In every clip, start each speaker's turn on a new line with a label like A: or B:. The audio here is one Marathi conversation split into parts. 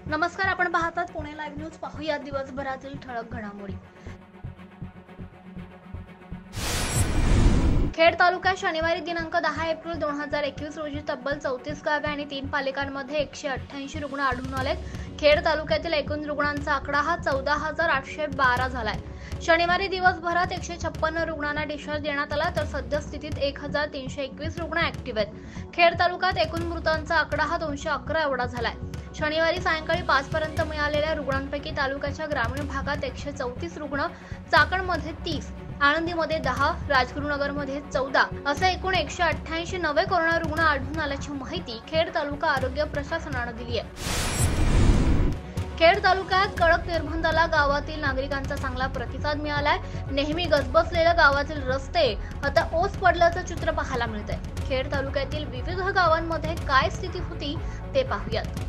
A: नमस्कार, आपण पाहतात पुणे लाईव्ह न्यूज. पाहूया दिवसभरातील ठळक घडामोडी. खेड तालुक्यात शनिवारी दिनांक 10 एप्रिल 2021 रोजी तब्बल 34 गावे आणि 3 पालिकांमध्ये 188 रुग्ण आढळून आलेत. खेड तालुक्यातील एकूण रुग्णांचा आकडा हा 14,812 झालाय. शनिवारी दिवसभरात 156 रुग्णांना डिस्चार्ज देण्यात आला, तर सद्यस्थितीत 1,321 रुग्ण ऍक्टिव्ह आहेत. खेड तालुक्यात एकूण मृतांचा आकडा हा 211 एवढा झालाय. शनिवारी सायंकाळी 5 पर्यंत मिळालेल्या रुग्णांपैकी तालुक्याच्या ग्रामीण भागात 134 रुग्ण, चाकणमध्ये 30, आळंदीमध्ये 10, राजगुरुनगरमध्ये 14 असे एकूण 188 नवे कोरोना रुग्ण आढळून आल्याची माहिती खेड तालुका आरोग्य प्रशासनानं दिली आहे. खेड तालुक्यात कडक निर्बंधाला गावातील नागरिकांचा चांगला प्रतिसाद मिळालाय. नेहमी गजबजलेल्या गावातील रस्ते आता ओस पडल्याचं चित्र पाहायला मिळतंय. खेड तालुक्यातील विविध गावांमध्ये काय स्थिती होती ते पाहूयात.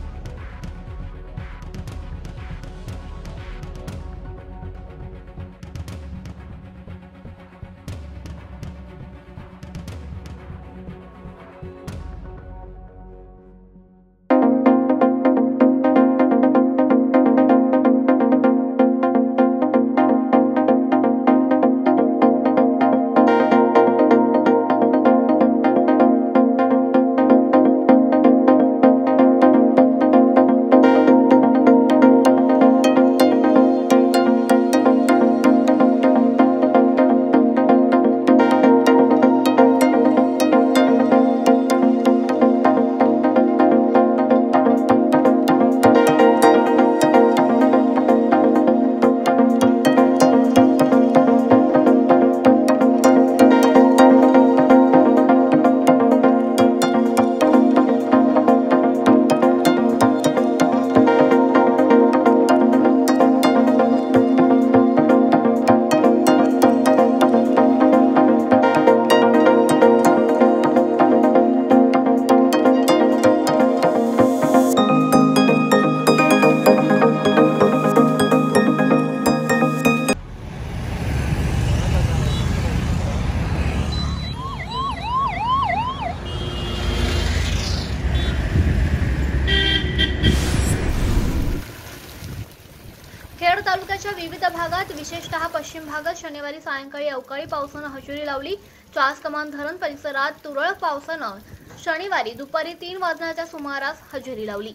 A: खेड तालुक्याच्या विविध भागात, विशेषतः पश्चिम भागात शनिवारी सायंकाळी अवकाळी पावसानं हजेरी लावली. चासकमान धरण परिसरात तुरळक पावसानं शनिवारी दुपारी 3 वाजण्याच्या सुमारास हजेरी लावली.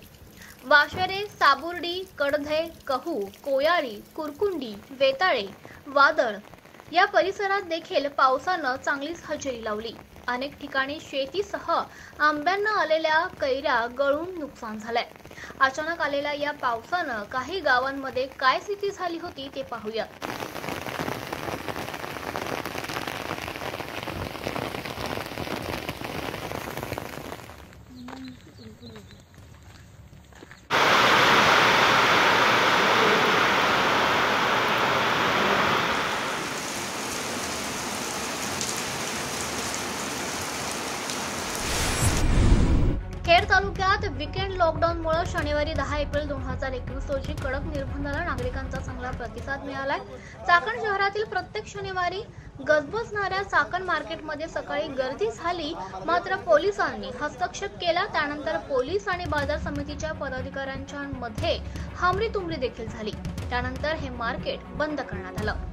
A: वाशेरे, साबुर्डी, कडधे, कहू, कोयाळी, कुरकुंडी, वेताळे, वादळ या परिसरात देखील पावसानं चांगलीच हजेरी लावली. अनेक ठिकाणी शेतीसह आंब्यांना आलेल्या कैऱ्या गळून नुकसान झालंय. अचानक आलेल्या या पावसानं काही गावांमध्ये काय स्थिती झाली होती ते पाहूया. खेड तालुक्यात वीकेंड लॉकडाऊनमुळे शनिवारी 10 एप्रिल 2021 रोजी कडक निर्बंधाला नागरिकांचा चांगला प्रतिसाद मिळालाय. चाकण शहरातील प्रत्येक शनिवारी गजबजणाऱ्या चाकण मार्केटमध्ये सकाळी गर्दी झाली, मात्र पोलिसांनी हस्तक्षेप केला. त्यानंतर पोलीस आणि बाजार समितीच्या पदाधिकाऱ्यांच्या मध्ये हमरीतुमरी देखील झाली. त्यानंतर हे मार्केट बंद करण्यात आलं.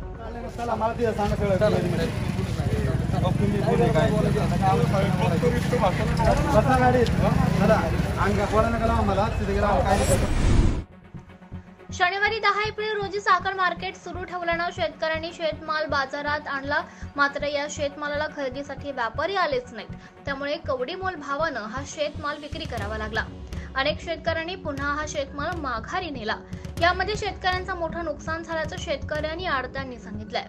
A: शनिवारी 10 एप्रिल रोजी चाकण मार्केट सुरू ठेवल्यानं शेतकऱ्यांनी शेतमाल बाजारात आणला, मात्र या शेतमालाला खरेदीसाठी व्यापारी आलेच नाहीत. त्यामुळे कवडीमोल भावानं हा शेतमाल विक्री करावा लागला. अनेक शेतकऱ्यांनी पुन्हा हा शेतमाल माघारी नेला. यामध्ये शेतकऱ्यांचं मोठं नुकसान झाल्याचं शेतकऱ्यांनी आडत्यांनी सांगितलंय.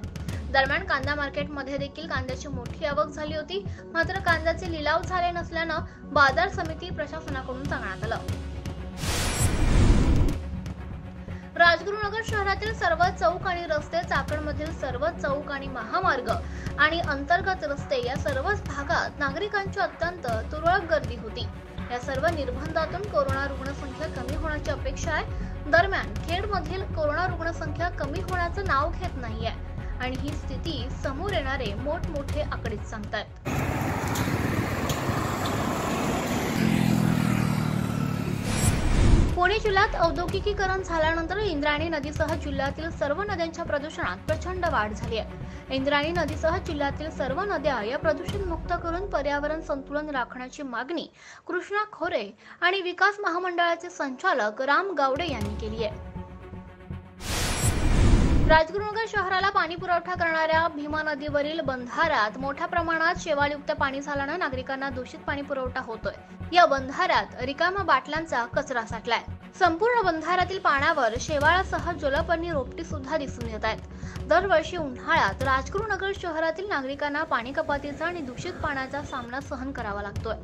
A: दरम्यान कांदा मार्केटमध्ये देखील कांद्याची मोठी आवक झाली होती, मात्र कांद्याचे लिलाव झाले नसल्यानं बाजार समिती प्रशासनाकडून सांगण्यात आलं. राजगुरुनगर शहरातील सर्व चौक आणि रस्ते, चाकणमधील सर्व चौक आणि महामार्ग आणि अंतर्गत रस्ते या सर्वच भागात नागरिकांची अत्यंत तुरळक गर्दी होती. या सर्व निर्बंधातून कोरोना रुग्णसंख्या कमी होण्याची अपेक्षा आहे. दरम्यान खेडमधील कोरोना रुग्णसंख्या कमी होण्याचं नाव घेत नाहीये आणि ही स्थिती समोर येणारे मोठमोठे आकडेच सांगतात. पुणे पुणे जिल्ह्यात औद्योगिकीकरण झाल्यानंतर इंद्रायणी नदीसह जिल्ह्यातील सर्व नद्यांच्या प्रदूषणात प्रचंड वाढ झाली आहे। इंद्रायणी नदीसह जिल्ह्यातील सर्व नद्या या प्रदूषण मुक्त करून पर्यावरण संतुलन राखण्याची मागणी कृष्णा खोरे आणि विकास महामंडळाचे संचालक राम गावडे यांनी केली आहे। राजगुरुनगर शहराला पाणी पुरवठा करणाऱ्या भीमा नदीवरील बंधाऱ्यात मोठ्या प्रमाणात शेवाळयुक्त पाणी झाल्याने नागरिकांना दूषित पाणी पुरवठा होतोय। या बंधाऱ्यात रिकाम्या बाटल्यांचा कचरा साठलाय। संपूर्ण बंधाऱ्यातील पाण्यावर शेवाळासह जलपर्णी रोपटी सुद्धा दिसून येत आहेत। दरवर्षी उन्हाळ्यात राजगुरुनगर शहरातील नागरिकांना पाणी कपातीचा आणि दूषित पाण्याचा सामना सहन करावा लागतोय।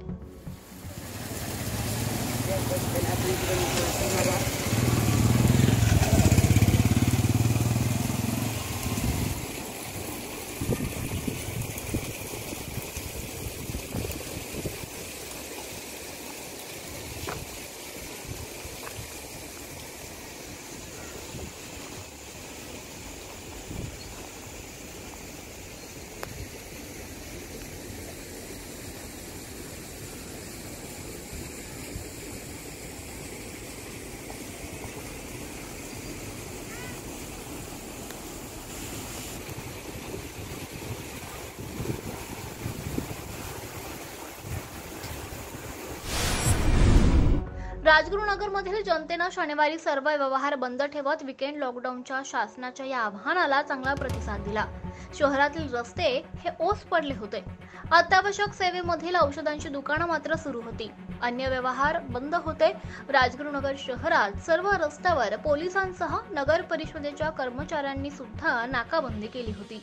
A: राजगुरुनगर मधील जनतेने शनिवारी सर्व व्यवहार बंद ठेवत वीकेंड लॉकडाऊनच्या शासनाच्या या आवाहनाला चांगला प्रतिसाद दिला। शहरातील रस्ते हे ओस पडले होते। अत्यावश्यक सेवेमधील औषधांची दुकानं मात्र सुरू होती। अन्य व्यवहार बंद होते। राजगुरुनगर शहरात सर्व रस्त्यावर पोलिसांसह नगर परिषदेच्या कर्मचाऱ्यांनी सुद्धा नाकाबंदी केली होती।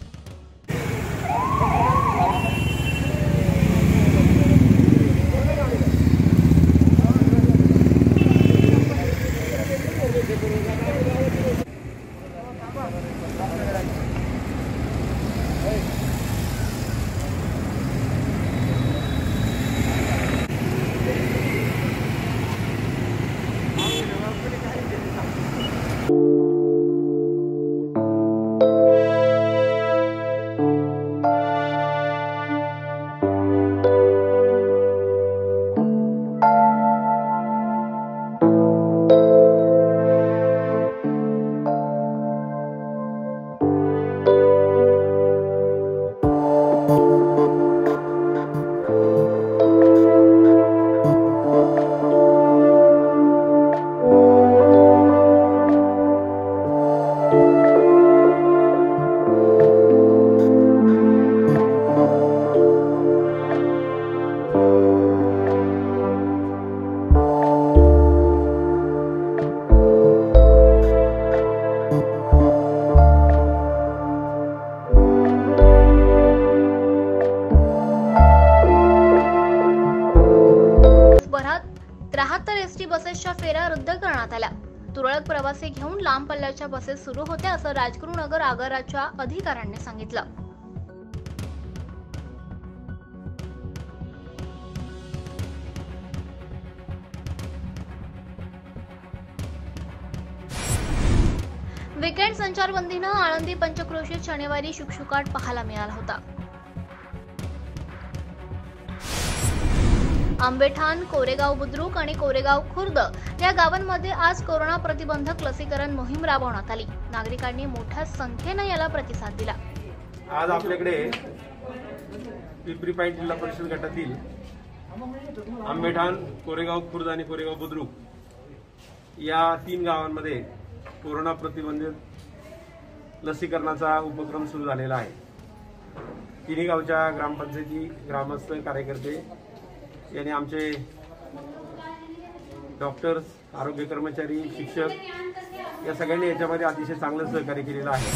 A: एसटी बसेसच्या फेऱ्या रद्द करण्यात आल्या। तुरळक प्रवासी घेऊन लांब पल्ल्याच्या बसेस सुरू होत्या असं राजगुरुनगर आगाराच्या अधिकाऱ्यांनी सांगितलं। वीकेंड संचारबंदीने आळंदी पंचक्रोशीत शनिवारी शुकशुकाट पाहायला मिळाला होता। आंबेठाण, कोरेगाव बुद्रुक आणि कोरेगाव खुर्द या गावांमध्ये आज कोरोना प्रतिबंधक लसीकरण मोहीम राबवण्यात आली। नागरिकांनी मोठ्या संख्येने याला प्रतिसाद दिला।
B: आज आपल्याकडे पिंपरी पाईट जिल्हा परिषद गटातील आंबेठाण, कोरेगाव खुर्द आणि कोरेगाव बुद्रुक या 3 गावांमध्ये कोरोना प्रतिबंधित लसीकरणाचा उपक्रम सुरू झालेला आहे। तिन्ही गावच्या ग्रामपंचायती, ग्रामस्थ, कार्यकर्ते यांनी आमचे डॉक्टर्स, आरोग्य कर्मचारी, शिक्षक या सगळ्यांनी याच्यामध्ये अतिशय चांगलं सहकार्य केलेलं आहे।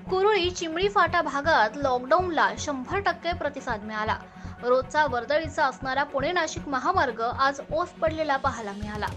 A: कुरुळी, चिमणी फाटा भागात लॉकडाऊनला 100% प्रतिसाद मिळाला। रोजचा वर्दळीचा असणारा पुणे नाशिक महामार्ग आज ओस पडलेला पाहायला मिळाला।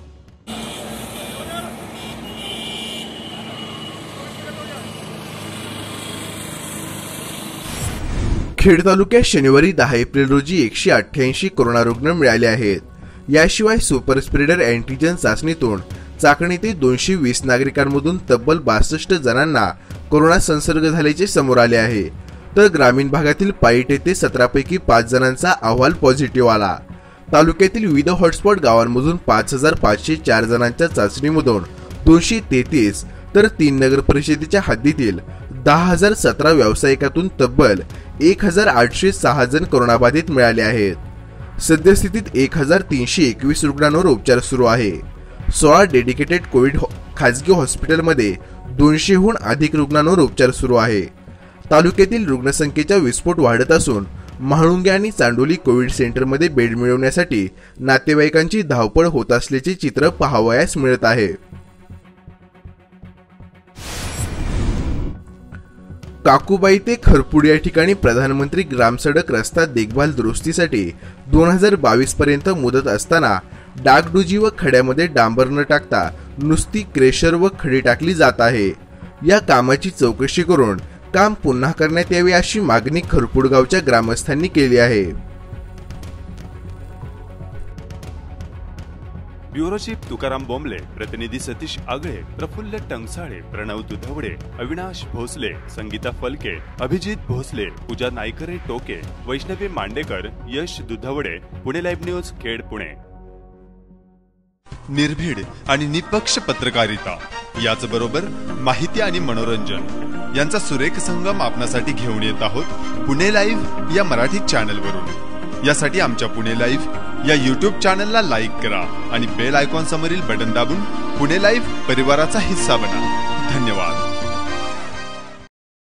C: खेड तालुक्यात शनिवारी 10 एप्रिल रोजी 188 कोरोना रुग्ण मिळाले आहेत। याशिवाय सुपर स्प्रेडर अँटीजन चाचणीतून चाकणीतील 220 नागरिकांमधून तब्बल 62 जणांना कोरोना संसर्ग झाल्याचे समोर आले आहे। तर ग्रामीण भागातील पाईट येथे 17 पैकी 5 जणांचा अहवाल पॉझिटिव्ह आला। तालुक्यातील विविध हॉटस्पॉट गावांमधून 5504 जणांच्या चाचणीमधून 233 तर 3 नगर परिषदेच्या हद्दीतील 10,017 व्यावसायिकातून तब्बल 1,806 जण कोरोनाबाधित मिळाले आहेत। सद्यस्थितीत 1,321 रुग्णांवर उपचार सुरू आहे। 16 डेडिकेटेड कोविड खासगी हॉस्पिटलमध्ये 200हून अधिक रुग्णांवर उपचार सुरू आहे। तालुक्यातील रुग्णसंख्येचा विस्फोट वाढत असून म्हाळुंगे आणि चांडोली कोविड सेंटरमध्ये बेड मिळवण्यासाठी नातेवाईकांची धावपळ होत असल्याचे चित्र पाहावयास मिळत आहे। काकुबाई ते खरपूड या ठिकाणी प्रधानमंत्री ग्राम सडक रस्ता देखभाल दुरुस्तीसाठी 2022 पर्यंत मुदत असताना डागडुजी व खड्यामध्ये डांबर न टाकता नुसती क्रेशर व खडी टाकली जात आहे। या कामाची चौकशी करून काम पुन्हा करण्यात यावे अशी मागणी खरपूड गावच्या ग्रामस्थांनी केली आहे।
D: ब्युरो चीफ तुकाराम बोंबले, प्रतिनिधी सतीश आगळे, प्रफुल्ल टंगसाळे, प्रणव दुधवडे, अविनाश भोसले, संगीता फलके, अभिजित भोसले, पूजा नायकरे टोके, वैष्णवी मांडेकर, यश दुधवडे, पुणे लाईव्ह न्यूज, खेड, पुणे।
E: निर्भीड आणि निपक्ष पत्रकारिता याचबरोबर माहिती आणि मनोरंजन यांचा सुरेख संगम आपणासाठी घेऊन येत आहोत पुणे लाईव्ह या मराठी चॅनलवरून। यासाठी आमच्या पुणे लाईव्ह या YouTube चॅनलला लाईक करा आणि बेल आयकॉन समोरील बटन दाबून पुणे लाईव्ह परिवाराचा हिस्सा बना। धन्यवाद।